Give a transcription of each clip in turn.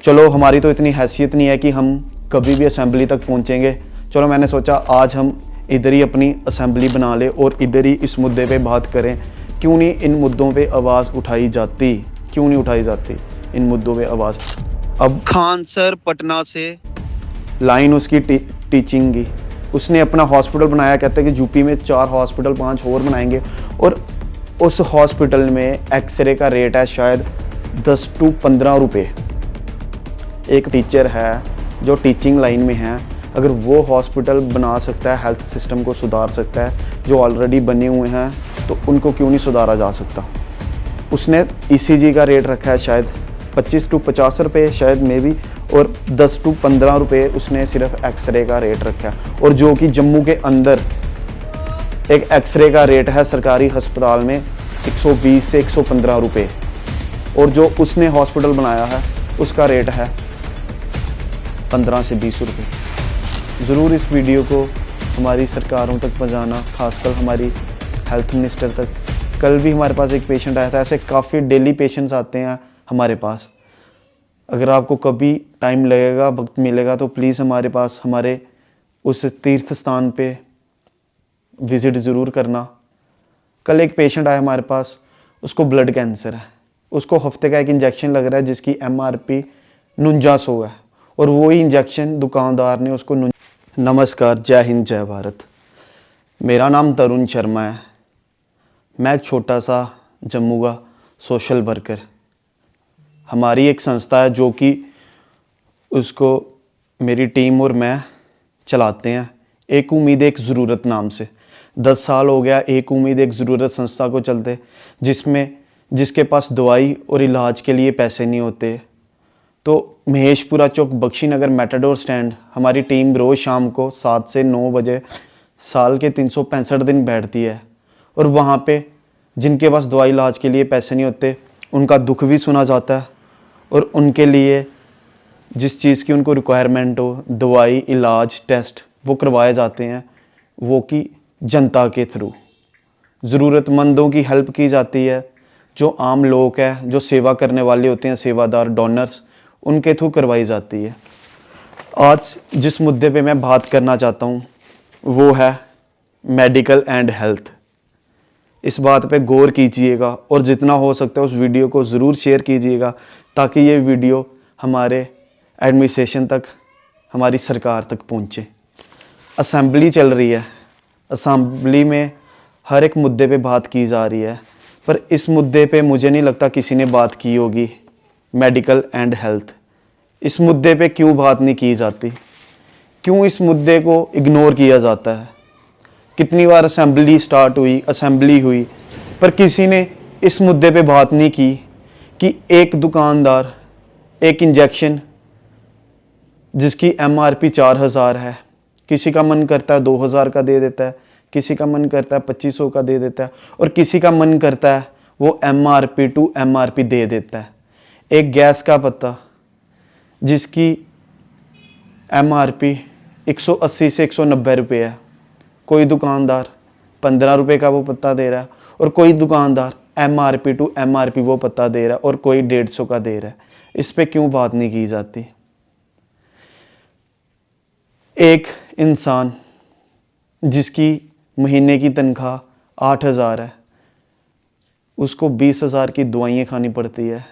चलो हमारी तो इतनी हैसियत नहीं है कि हम कभी भी असेंबली तक पहुंचेंगे। चलो मैंने सोचा आज हम इधर ही अपनी असेंबली बना ले और इधर ही इस मुद्दे पे बात करें। क्यों नहीं इन मुद्दों पे आवाज़ उठाई जाती, क्यों नहीं उठाई जाती इन मुद्दों पे आवाज़। अब खान सर पटना से लाइन उसकी टीचिंग की, उसने अपना हॉस्पिटल बनाया, कहते हैं कि यूपी में 4 हॉस्पिटल 5 और बनाएंगे और उस हॉस्पिटल में एक्सरे का रेट है शायद 10 to 15 रुपये। एक टीचर है जो टीचिंग लाइन में है, अगर वो हॉस्पिटल बना सकता है, हेल्थ सिस्टम को सुधार सकता है जो ऑलरेडी बने हुए हैं, तो उनको क्यों नहीं सुधारा जा सकता। उसने ईसीजी का रेट रखा है शायद 25 to 50 रुपये शायद मे बी, और 10 to 15 रुपये उसने सिर्फ एक्सरे का रेट रखा है। और जो कि जम्मू के अंदर एक एक्सरे का रेट है सरकारी अस्पताल में 120 से 115 रुपये, और जो उसने हॉस्पिटल बनाया है उसका रेट है 15 से 20 रुपये। ज़रूर इस वीडियो को हमारी सरकारों तक पहुँचाना, खासकर हमारी हेल्थ मिनिस्टर तक। कल भी हमारे पास एक पेशेंट आया था, ऐसे काफ़ी डेली पेशेंट्स आते हैं हमारे पास। अगर आपको कभी टाइम लगेगा, वक्त मिलेगा, तो प्लीज़ हमारे पास, हमारे उस तीर्थ स्थान पे विज़िट ज़रूर करना। कल एक पेशेंट आया हमारे पास, उसको ब्लड कैंसर है, उसको हफ्ते का एक इंजेक्शन लग रहा है जिसकी MRP 4900 है, और वही इंजेक्शन दुकानदार ने उसको नमस्कार, जय हिंद, जय भारत। मेरा नाम तरुण शर्मा है। मैं एक छोटा सा जम्मू का सोशल वर्कर। हमारी एक संस्था है जो कि उसको मेरी टीम और मैं चलाते हैं, एक उम्मीद एक ज़रूरत नाम से। 10 साल हो गया एक उम्मीद एक ज़रूरत संस्था को चलते, जिसके पास दवाई और इलाज के लिए पैसे नहीं होते। तो महेशपुरा चौक बख्शी नगर मेटाडोर स्टैंड हमारी टीम रोज़ शाम को 7 से 9 बजे साल के 365 दिन बैठती है, और वहाँ पे जिनके पास दवाई इलाज के लिए पैसे नहीं होते उनका दुख भी सुना जाता है, और उनके लिए जिस चीज़ की उनको रिक्वायरमेंट हो, दवाई इलाज टेस्ट, वो करवाए जाते हैं, वो कि जनता के थ्रू। ज़रूरतमंदों की हेल्प की जाती है, जो आम लोग हैं, जो सेवा करने वाले होते हैं, सेवादार डोनर्स, उनके थ्रू करवाई जाती है। आज जिस मुद्दे पे मैं बात करना चाहता हूँ वो है मेडिकल एंड हेल्थ। इस बात पे गौर कीजिएगा और जितना हो सकता है उस वीडियो को ज़रूर शेयर कीजिएगा, ताकि ये वीडियो हमारे एडमिनिस्ट्रेशन तक, हमारी सरकार तक पहुँचे। असेंबली चल रही है, असेंबली में हर एक मुद्दे पे बात की जा रही है, पर इस मुद्दे पे मुझे नहीं लगता किसी ने बात की होगी, मेडिकल एंड हेल्थ। इस मुद्दे पे क्यों बात नहीं की जाती, क्यों इस मुद्दे को इग्नोर किया जाता है। कितनी बार असेंबली हुई, पर किसी ने इस मुद्दे पे बात नहीं की कि एक दुकानदार एक इंजेक्शन जिसकी MRP 4000 है, किसी का मन करता है 2000 का दे देता है, किसी का मन करता है 2500 का दे देता है, और किसी का मन करता है वो MRP to MRP दे देता है। एक गैस का पत्ता जिसकी MRP 180 से 190 रुपये है, कोई दुकानदार 15 रुपये का वो पत्ता दे रहा है, और कोई दुकानदार MRP to MRP वो पत्ता दे रहा है, और कोई 150 का दे रहा है। इस पे क्यों बात नहीं की जाती। एक इंसान जिसकी महीने की तनख्वाह 8000 है, उसको 20,000 की दवाइयाँ खानी पड़ती है,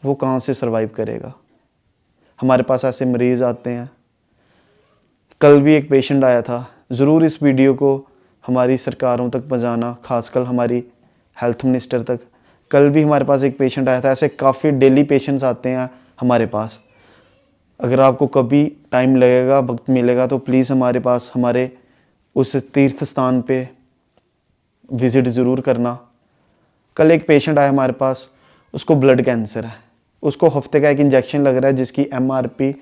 वो कहाँ से सरवाइव करेगा। हमारे पास ऐसे मरीज़ आते हैं। कल भी एक पेशेंट आया था। ज़रूर इस वीडियो को हमारी सरकारों तक पहुँचाना, खासकर हमारी हेल्थ मिनिस्टर तक। कल भी हमारे पास एक पेशेंट आया था, ऐसे काफ़ी डेली पेशेंट्स आते हैं हमारे पास। अगर आपको कभी टाइम लगेगा, वक्त मिलेगा, तो प्लीज़ हमारे पास, हमारे उस तीर्थ स्थान पे विज़िट ज़रूर करना। कल एक पेशेंट आया हमारे पास, उसको ब्लड कैंसर है, उसको हफ्ते का एक इंजेक्शन लग रहा है जिसकी MRP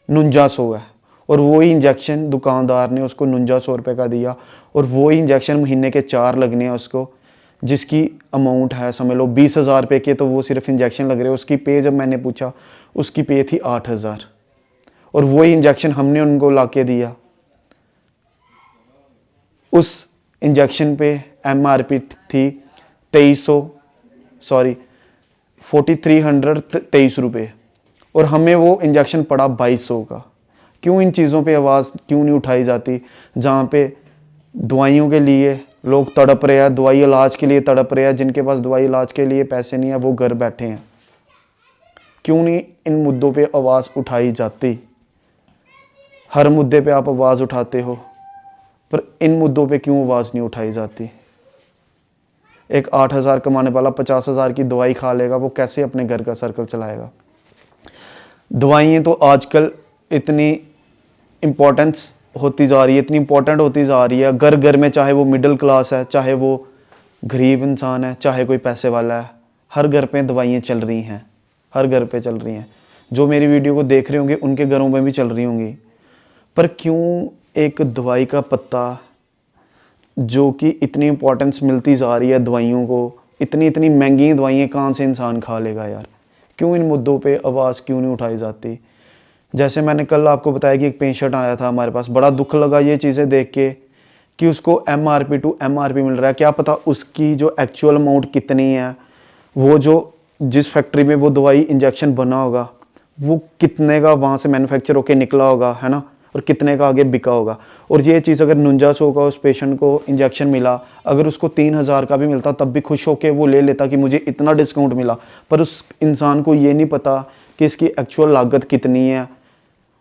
4900 है, और वही इंजेक्शन दुकानदार ने उसको 4900 रुपये का दिया, और वही इंजेक्शन महीने के 4 लगने हैं उसको, जिसकी अमाउंट है समझ लो 20,000 रुपये के, तो वो सिर्फ इंजेक्शन लग रहे हैं। उसकी पे जब मैंने पूछा, उसकी पे थी 8000, और वही इंजेक्शन हमने उनको ला के दिया। उस इंजेक्शन पे MRP थी 4323 रुपये, और हमें वो इंजेक्शन पड़ा 2200 का। क्यों इन चीज़ों पे आवाज़ क्यों नहीं उठाई जाती? जहाँ पे दवाइयों के लिए लोग तड़प रहे हैं, दवाई इलाज के लिए तड़प रहे हैं, जिनके पास दवाई इलाज के लिए पैसे नहीं है वो घर बैठे हैं। क्यों नहीं इन मुद्दों पे आवाज़ उठाई जाती? हर मुद्दे पे आप आवाज़ उठाते हो, पर इन मुद्दों पे क्यों आवाज़ नहीं उठाई जाती? एक 8,000 कमाने वाला 50,000 की दवाई खा लेगा, वो कैसे अपने घर का सर्कल चलाएगा? दवाइयाँ तो आजकल इतनी इम्पोर्टेंस होती जा रही है, इतनी इम्पोर्टेंट होती जा रही है, घर घर में, चाहे वो मिडिल क्लास है, चाहे वो गरीब इंसान है, चाहे कोई पैसे वाला है, हर घर पे दवाइयाँ चल रही हैं, हर घर पे चल रही हैं। जो मेरी वीडियो को देख रहे होंगे उनके घरों में भी चल रही होंगी। पर क्यों एक दवाई का पत्ता जो कि इतनी इम्पोर्टेंस मिलती जा रही है दवाइयों को, इतनी इतनी महंगी दवाइयाँ कहाँ से इंसान खा लेगा यार? क्यों इन मुद्दों पे आवाज़ क्यों नहीं उठाई जाती? जैसे मैंने कल आपको बताया कि एक पेशेंट आया था हमारे पास, बड़ा दुख लगा ये चीज़ें देख के कि उसको MRP टू MRP मिल रहा है। क्या पता उसकी जो एक्चुअल अमाउंट कितनी है, वो जो जिस फैक्ट्री में वो दवाई इंजेक्शन बना होगा वो कितने का वहाँ से मैन्युफैक्चर होके निकला होगा, है ना, और कितने का आगे बिका होगा। और ये चीज़ अगर 4900 का उस पेशेंट को इंजेक्शन मिला, अगर उसको 3000 का भी मिलता तब भी खुश होके वो ले लेता कि मुझे इतना डिस्काउंट मिला। पर उस इंसान को ये नहीं पता कि इसकी एक्चुअल लागत कितनी है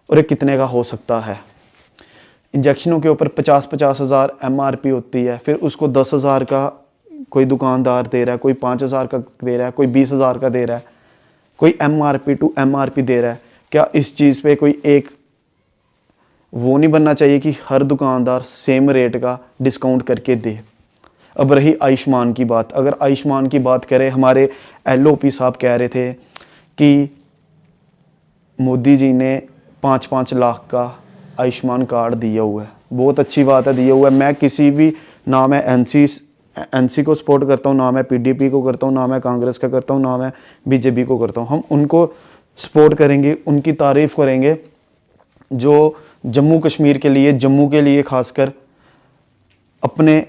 और ये कितने का हो सकता है। इंजेक्शनों के ऊपर 50-50 हज़ार MRP होती है, फिर उसको 10,000 का कोई दुकानदार दे रहा है, कोई 5,000 का दे रहा है, कोई 20,000 का दे रहा है, कोई MRP टू MRP दे रहा है। क्या इस चीज़ पे कोई एक वो नहीं बनना चाहिए कि हर दुकानदार सेम रेट का डिस्काउंट करके दे? अब रही आयुष्मान की बात, अगर आयुष्मान की बात करें, हमारे LOP साहब कह रहे थे कि मोदी जी ने 5-5 लाख का आयुष्मान कार्ड दिया हुआ है। बहुत अच्छी बात है, दिया हुआ है। मैं किसी भी, ना मैं NC को सपोर्ट करता हूँ, ना मैं PDP को करता हूँ, ना मैं कांग्रेस का करता हूँ, ना मैं BJP को करता हूँ। हम उनको सपोर्ट करेंगे, उनकी तारीफ़ करेंगे जो जम्मू कश्मीर के लिए, जम्मू के लिए खासकर, अपने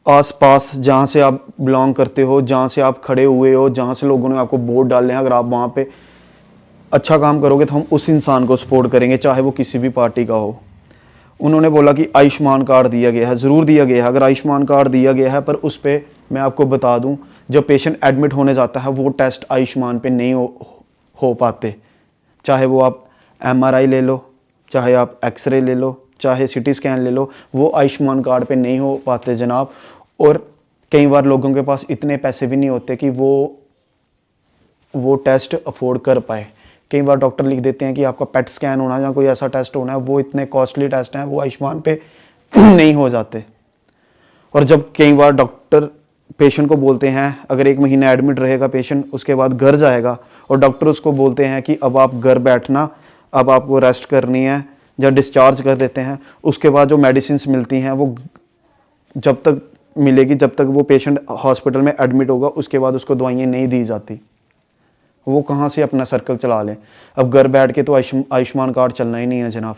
आसपास जहाँ से आप बिलोंग करते हो, जहाँ से आप खड़े हुए हो, जहाँ से लोगों ने आपको वोट डाले हैं, अगर आप वहाँ पे अच्छा काम करोगे तो हम उस इंसान को सपोर्ट करेंगे, चाहे वो किसी भी पार्टी का हो। उन्होंने बोला कि आयुष्मान कार्ड दिया गया है, ज़रूर दिया गया है। अगर आयुष्मान कार्ड दिया गया है, पर उस पर मैं आपको बता दूं, जब पेशेंट एडमिट होने जाता है वो टेस्ट आयुष्मान पे नहीं हो पाते। चाहे वो आप MRI ले लो, चाहे आप एक्सरे ले लो, चाहे CT स्कैन ले लो, वो आयुष्मान कार्ड पे नहीं हो पाते जनाब। और कई बार लोगों के पास इतने पैसे भी नहीं होते कि वो टेस्ट अफोर्ड कर पाए। कई बार डॉक्टर लिख देते हैं कि आपका PET स्कैन होना या कोई ऐसा टेस्ट होना है, वो इतने कॉस्टली टेस्ट हैं, वो आयुष्मान पे नहीं हो जाते। और जब कई बार डॉक्टर पेशेंट को बोलते हैं, अगर 1 महीना एडमिट रहेगा पेशेंट, उसके बाद घर जाएगा, और डॉक्टर उसको बोलते हैं कि अब आप घर बैठना, अब आपको रेस्ट करनी है, या डिस्चार्ज कर देते हैं, उसके बाद जो मेडिसिन मिलती हैं वो जब तक मिलेगी, जब तक वो पेशेंट हॉस्पिटल में एडमिट होगा, उसके बाद उसको दवाइयाँ नहीं दी जाती। वो कहाँ से अपना सर्कल चला लें? अब घर बैठ के तो आयुष्मान कार्ड चलना ही नहीं है जनाब।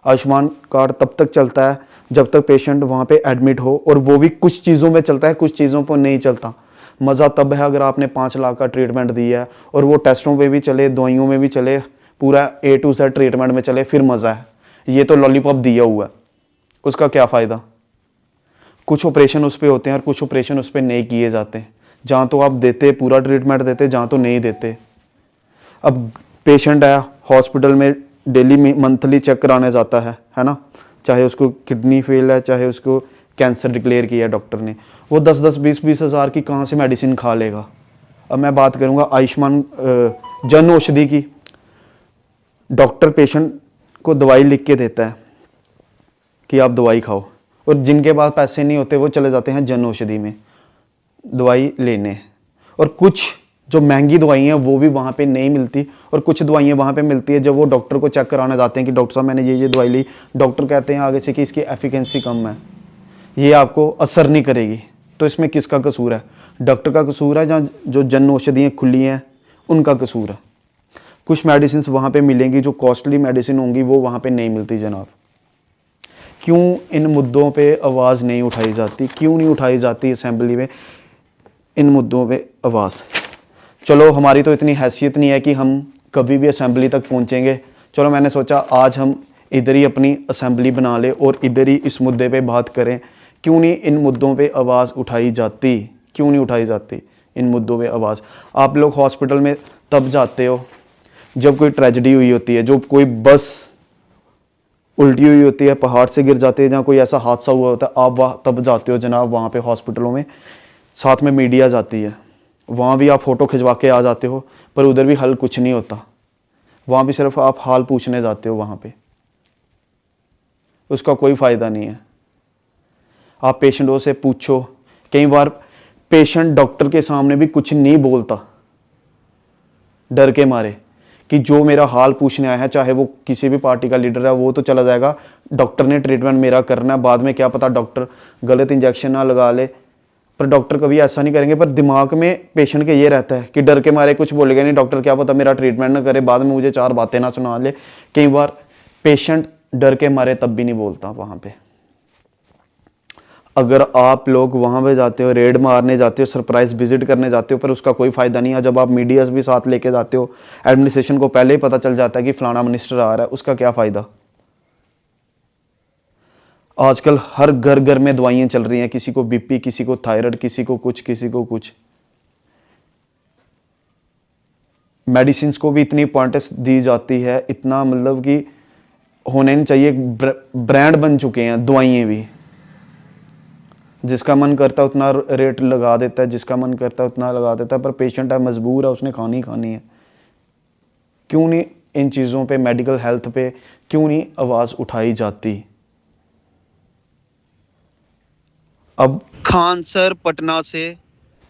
आयुष्मान कार्ड तब तक चलता है जब तक पेशेंट वहाँ पे एडमिट हो, और वो भी कुछ चीज़ों में चलता है, कुछ चीज़ों पर नहीं चलता। मज़ा तब है अगर आपने 5 लाख का ट्रीटमेंट दिया है और वो टेस्टों पे भी चले, दवाइयों में भी चले, पूरा A to Z ट्रीटमेंट में चले, फिर मज़ा है। ये तो लॉलीपॉप दिया हुआ है, उसका क्या फ़ायदा? कुछ ऑपरेशन उस पर होते हैं और कुछ ऑपरेशन उस पर नहीं किए जाते। जहाँ तो आप देते, पूरा ट्रीटमेंट देते, जहाँ तो नहीं देते। अब पेशेंट आया हॉस्पिटल में, डेली मंथली चेक कराने जाता है ना, चाहे उसको किडनी फेल है, चाहे उसको कैंसर डिक्लेयर किया है डॉक्टर ने, वो 10-10, 20-20 हज़ार की कहाँ से मेडिसिन खा लेगा? अब मैं बात करूँगा आयुष्मान जन औषधि की। डॉक्टर पेशेंट को दवाई लिख के देता है कि आप दवाई खाओ, और जिनके पास पैसे नहीं होते वो चले जाते हैं जन औषधि में दवाई लेने। और कुछ जो महंगी दवाइयाँ हैं वो भी वहाँ पे नहीं मिलती, और कुछ दवाइयाँ वहाँ पे मिलती है। जब वो डॉक्टर को चेक कराने जाते हैं कि डॉक्टर साहब मैंने ये दवाई ली, डॉक्टर कहते हैं आगे से कि इसकी एफिकेंसी कम है, ये आपको असर नहीं करेगी। तो इसमें किसका कसूर है? डॉक्टर का कसूर है, या जो जन औषधियाँ खुली हैं उनका कसूर है? कुछ मेडिसिन वहाँ पे मिलेंगी जो कॉस्टली मेडिसिन होंगी, वो वहाँ पे नहीं मिलती जनाब। क्यों इन मुद्दों पे आवाज़ नहीं उठाई जाती? क्यों नहीं उठाई जाती असेंबली में इन मुद्दों पे आवाज़? चलो हमारी तो इतनी हैसियत नहीं है कि हम कभी भी असेंबली तक पहुंचेंगे। चलो मैंने सोचा आज हम इधर ही अपनी असेंबली बना ले और इधर ही इस मुद्दे पे बात करें। क्यों नहीं इन मुद्दों पे आवाज़ उठाई जाती, क्यों नहीं उठाई जाती इन मुद्दों पे आवाज़। आप लोग हॉस्पिटल में तब जाते हो जब कोई ट्रेजेडी हुई होती है, जो कोई बस उल्टी हुई होती है, पहाड़ से गिर जाती है, जहाँ कोई ऐसा हादसा हुआ होता है, आप वहाँ तब जाते हो जनाब वहाँ पे हॉस्पिटलों में। साथ में मीडिया जाती है, वहाँ भी आप फ़ोटो खिंचवा के आ जाते हो, पर उधर भी हल कुछ नहीं होता। वहाँ भी सिर्फ आप हाल पूछने जाते हो, वहाँ पे उसका कोई फ़ायदा नहीं है। आप पेशेंटों से पूछो, कई बार पेशेंट डॉक्टर के सामने भी कुछ नहीं बोलता डर के मारे कि जो मेरा हाल पूछने आया है, चाहे वो किसी भी पार्टी का लीडर है, वो तो चला जाएगा, डॉक्टर ने ट्रीटमेंट मेरा करना है, बाद में क्या पता डॉक्टर गलत इंजेक्शन ना लगा ले। पर डॉक्टर कभी ऐसा नहीं करेंगे, पर दिमाग में पेशेंट के ये रहता है कि डर के मारे कुछ बोलेगा नहीं डॉक्टर, क्या पता मेरा ट्रीटमेंट ना करे, बाद में मुझे 4 बातें ना सुना ले। कई बार पेशेंट डर के मारे तब भी नहीं बोलता वहाँ पे। अगर आप लोग वहाँ पे जाते हो, रेड मारने जाते हो, सरप्राइज विजिट करने जाते हो, पर उसका कोई फ़ायदा नहीं है। जब आप मीडिया भी साथ लेके जाते हो, एडमिनिस्ट्रेशन को पहले ही पता चल जाता है कि फलाना मिनिस्टर आ रहा है, उसका क्या फ़ायदा। आजकल हर घर घर में दवाइयाँ चल रही हैं, किसी को बीपी, किसी को थायराइड, किसी को कुछ, किसी को कुछ। मेडिसिन को भी इतनी इंपॉर्टेंस दी जाती है, इतना मतलब कि होने नहीं चाहिए। ब्रांड बन चुके हैं दवाइयाँ भी, जिसका मन करता है उतना रेट लगा देता है, जिसका मन करता है उतना लगा देता है, पर पेशेंट है, मजबूर है, उसने खानी खानी है। क्यों नहीं इन चीज़ों पे, मेडिकल हेल्थ पे क्यों नहीं आवाज़ उठाई जाती। अब खान सर पटना से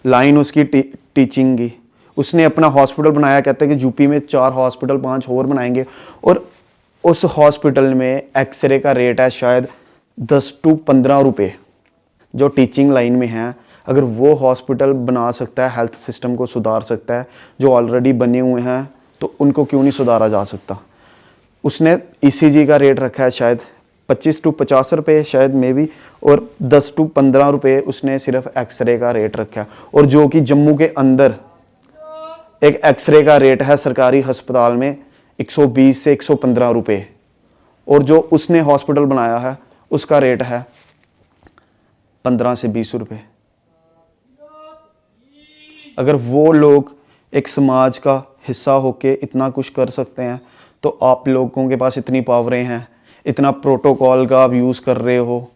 लाइन उसकी टीचिंग की, उसने अपना हॉस्पिटल बनाया, कहते हैं कि यूपी में 4 हॉस्पिटल 5 और बनाएंगे, और उस हॉस्पिटल में एक्सरे का रेट है शायद 10 to 15 रुपये। जो टीचिंग लाइन में है, अगर वो हॉस्पिटल बना सकता है, हेल्थ सिस्टम को सुधार सकता है, जो ऑलरेडी बने हुए हैं, तो उनको क्यों नहीं सुधारा जा सकता। उसने ईसीजी का रेट रखा है शायद 25 to 50 रुपये शायद मे बी, और 10 to 15 रुपये उसने सिर्फ एक्सरे का रेट रखा है। और जो कि जम्मू के अंदर एक एक्सरे का रेट है सरकारी अस्पताल में 120 से 115 रुपये, और जो उसने हॉस्पिटल बनाया है उसका रेट है 15 से 20 रुपये। अगर वो लोग एक समाज का हिस्सा होके इतना कुछ कर सकते हैं, तो आप लोगों के पास इतनी पावरें हैं, इतना प्रोटोकॉल का आप यूज़ कर रहे हो,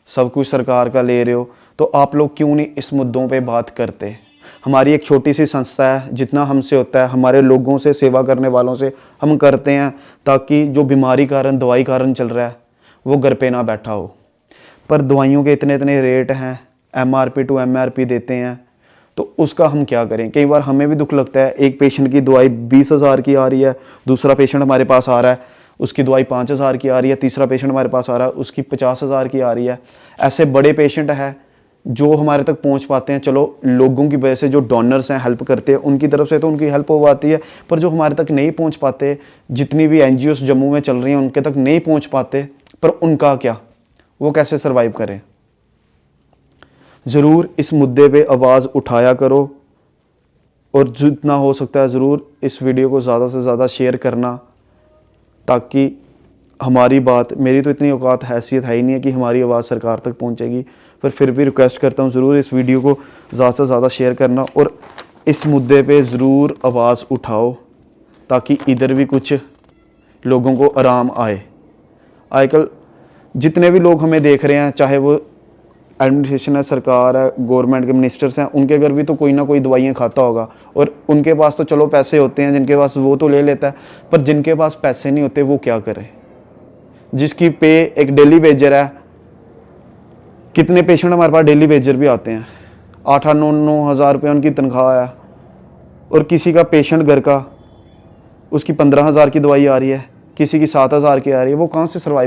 सब कुछ सरकार का ले रहे हो, तो आप लोग क्यों नहीं इस मुद्दों पे बात करते। हमारी एक छोटी सी संस्था है, जितना हमसे होता है हमारे लोगों से, सेवा करने वालों से हम करते हैं, ताकि जो बीमारी कारण, दवाई कारण चल रहा है, वो घर पे ना बैठा हो। पर दवाइयों के इतने इतने रेट हैं, MRP टू MRP देते हैं, तो उसका हम क्या करें। कई बार हमें भी दुख लगता है, एक पेशेंट की दवाई 20,000 की आ रही है, दूसरा पेशेंट हमारे पास आ रहा है उसकी दवाई 5,000 की आ रही है, तीसरा पेशेंट हमारे पास आ रहा है उसकी 50,000 की आ रही है। ऐसे बड़े पेशेंट हैं जो हमारे तक पहुंच पाते हैं, चलो लोगों की वजह से, जो डोनर्स हैं, हेल्प करते हैं, उनकी तरफ से तो उनकी हेल्प हो पाती है, पर जो हमारे तक नहीं पहुंच पाते, जितनी भी NGOs जम्मू में चल रही हैं उनके तक नहीं पहुंच पाते, पर उनका क्या, वो कैसे सर्वाइव करें। ज़रूर इस मुद्दे पे आवाज़ उठाया करो, और जितना हो सकता है ज़रूर इस वीडियो को ज़्यादा से ज़्यादा शेयर करना, ताकि हमारी बात, मेरी तो इतनी औकात हैसियत है ही नहीं है कि हमारी आवाज़ सरकार तक पहुंचेगी, पर फिर भी रिक्वेस्ट करता हूं ज़रूर इस वीडियो को ज़्यादा से ज़्यादा शेयर करना, और इस मुद्दे पे ज़रूर आवाज़ उठाओ, ताकि इधर भी कुछ लोगों को आराम आए। आजकल जितने भी लोग हमें देख रहे हैं, चाहे वो एडमिनिस्ट्रेशन है, सरकार है, गवर्नमेंट के मिनिस्टर्स हैं, उनके घर भी तो कोई ना कोई दवाइयाँ खाता होगा, और उनके पास तो चलो पैसे होते हैं, जिनके पास वो तो ले लेता है, पर जिनके पास पैसे नहीं होते वो क्या करे। जिसकी पे एक डेली वेजर है, कितने पेशेंट हमारे पास डेली वेजर भी आते हैं, 8-9 हज़ार रुपये उनकी तनख्वाह है, और किसी का पेशेंट घर का, उसकी 15,000 की दवाई आ रही है, किसी की 7,000 की आ रही है, वो कहाँ से सर्वाइव